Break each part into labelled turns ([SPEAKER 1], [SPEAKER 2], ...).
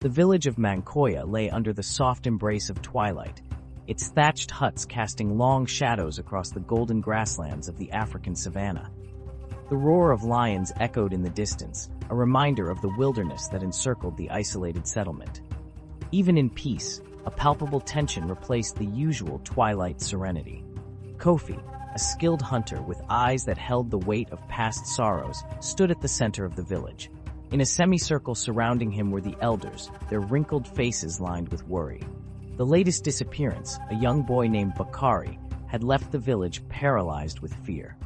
[SPEAKER 1] The village of Mankoya lay under the soft embrace of twilight, its thatched huts casting long shadows across the golden grasslands of the African savanna. The roar of lions echoed in the distance, a reminder of the wilderness that encircled the isolated settlement. Even in peace, a palpable tension replaced the usual twilight serenity. Kofi, a skilled hunter with eyes that held the weight of past sorrows, stood at the center of the village. In a semicircle surrounding him were the elders, their wrinkled faces lined with worry. The latest disappearance, a young boy named Bakari, had left the village paralyzed with fear.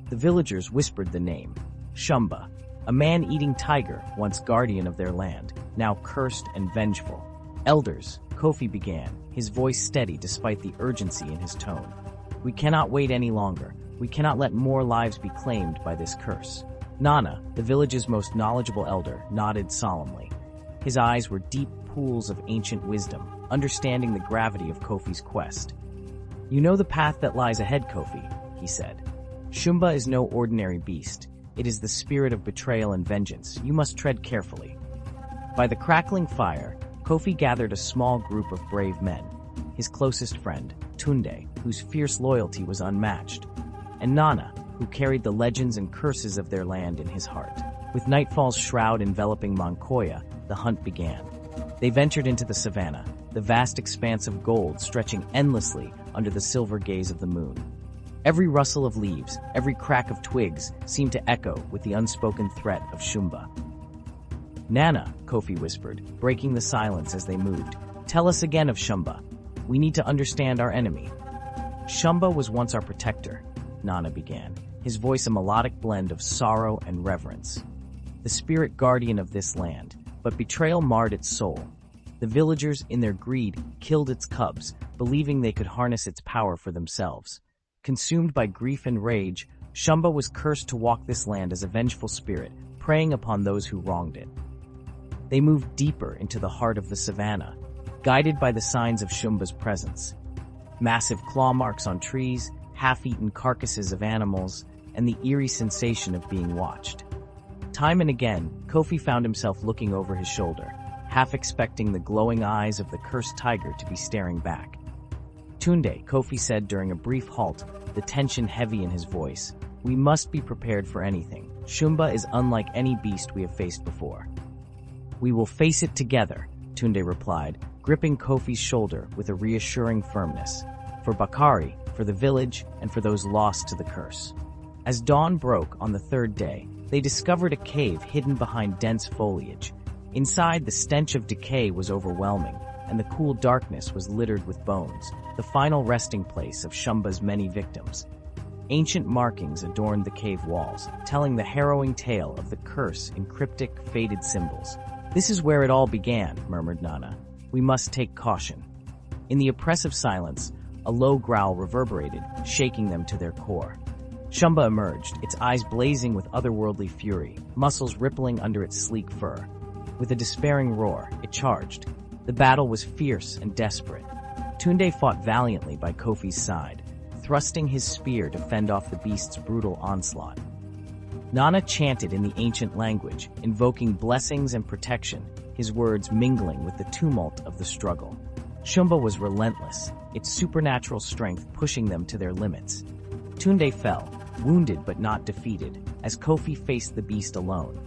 [SPEAKER 1] The villagers whispered the name, Shumba, a man-eating tiger, once guardian of their land, now cursed and vengeful. Elders, Kofi began, his voice steady despite the urgency in his tone. We cannot wait any longer. We cannot let more lives be claimed by this curse. Nana, the village's most knowledgeable elder, nodded solemnly. His eyes were deep pools of ancient wisdom, understanding the gravity of Kofi's quest. You know the path that lies ahead, Kofi, he said. Shumba is no ordinary beast. It is the spirit of betrayal and vengeance. You must tread carefully. By the crackling fire, Kofi gathered a small group of brave men, his closest friend, Tunde, whose fierce loyalty was unmatched, and Nana, who carried the legends and curses of their land in his heart. With nightfall's shroud enveloping Mankoya, the hunt began. They ventured into the savanna, the vast expanse of gold stretching endlessly under the silver gaze of the moon. Every rustle of leaves, every crack of twigs seemed to echo with the unspoken threat of Shumba. Nana, Kofi whispered, breaking the silence as they moved. Tell us again of Shumba. We need to understand our enemy. Shumba was once our protector, Nana began, his voice a melodic blend of sorrow and reverence. The spirit guardian of this land, but betrayal marred its soul. The villagers, in their greed, killed its cubs, believing they could harness its power for themselves. Consumed by grief and rage, Shumba was cursed to walk this land as a vengeful spirit, preying upon those who wronged it. They moved deeper into the heart of the savanna, guided by the signs of Shumba's presence. Massive claw marks on trees, half-eaten carcasses of animals, and the eerie sensation of being watched. Time and again, Kofi found himself looking over his shoulder, half expecting the glowing eyes of the cursed tiger to be staring back. Tunde, Kofi said during a brief halt, the tension heavy in his voice, we must be prepared for anything. Shumba is unlike any beast we have faced before. We will face it together, Tunde replied, gripping Kofi's shoulder with a reassuring firmness. For Bakari, for the village, and for those lost to the curse. As dawn broke on the third day, they discovered a cave hidden behind dense foliage. Inside, the stench of decay was overwhelming, and the cool darkness was littered with bones, the final resting place of Shumba's many victims. Ancient markings adorned the cave walls, telling the harrowing tale of the curse in cryptic, faded symbols. This is where it all began, murmured Nana. We must take caution. In the oppressive silence, a low growl reverberated, shaking them to their core. Shumba emerged, its eyes blazing with otherworldly fury, muscles rippling under its sleek fur. With a despairing roar, it charged. The battle was fierce and desperate. Tunde fought valiantly by Kofi's side, thrusting his spear to fend off the beast's brutal onslaught. Nana chanted in the ancient language, invoking blessings and protection, his words mingling with the tumult of the struggle. Shumba was relentless, its supernatural strength pushing them to their limits. Tunde fell, wounded but not defeated, as Kofi faced the beast alone.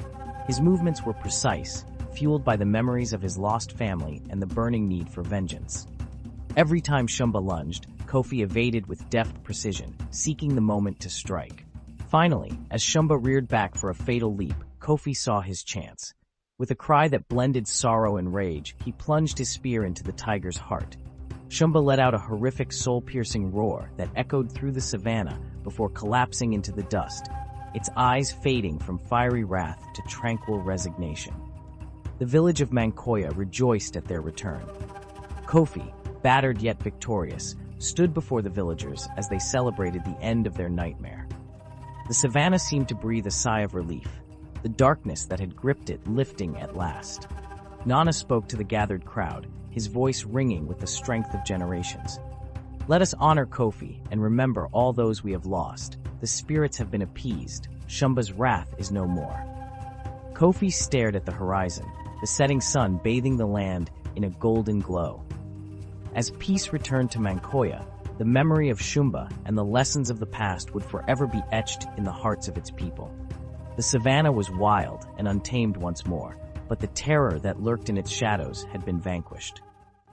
[SPEAKER 1] His movements were precise, fueled by the memories of his lost family and the burning need for vengeance. Every time Shumba lunged, Kofi evaded with deft precision, seeking the moment to strike. Finally, as Shumba reared back for a fatal leap, Kofi saw his chance. With a cry that blended sorrow and rage, he plunged his spear into the tiger's heart. Shumba let out a horrific soul-piercing roar that echoed through the savanna before collapsing into the dust, its eyes fading from fiery wrath to tranquil resignation. The village of Mankoya rejoiced at their return. Kofi, battered yet victorious, stood before the villagers as they celebrated the end of their nightmare. The savanna seemed to breathe a sigh of relief, the darkness that had gripped it lifting at last. Nana spoke to the gathered crowd, his voice ringing with the strength of generations. Let us honor Kofi and remember all those we have lost. The spirits have been appeased. Shumba's wrath is no more. Kofi stared at the horizon, the setting sun bathing the land in a golden glow. As peace returned to Mankoya, the memory of Shumba and the lessons of the past would forever be etched in the hearts of its people. The Savanna was wild and untamed once more, but the terror that lurked in its shadows had been vanquished.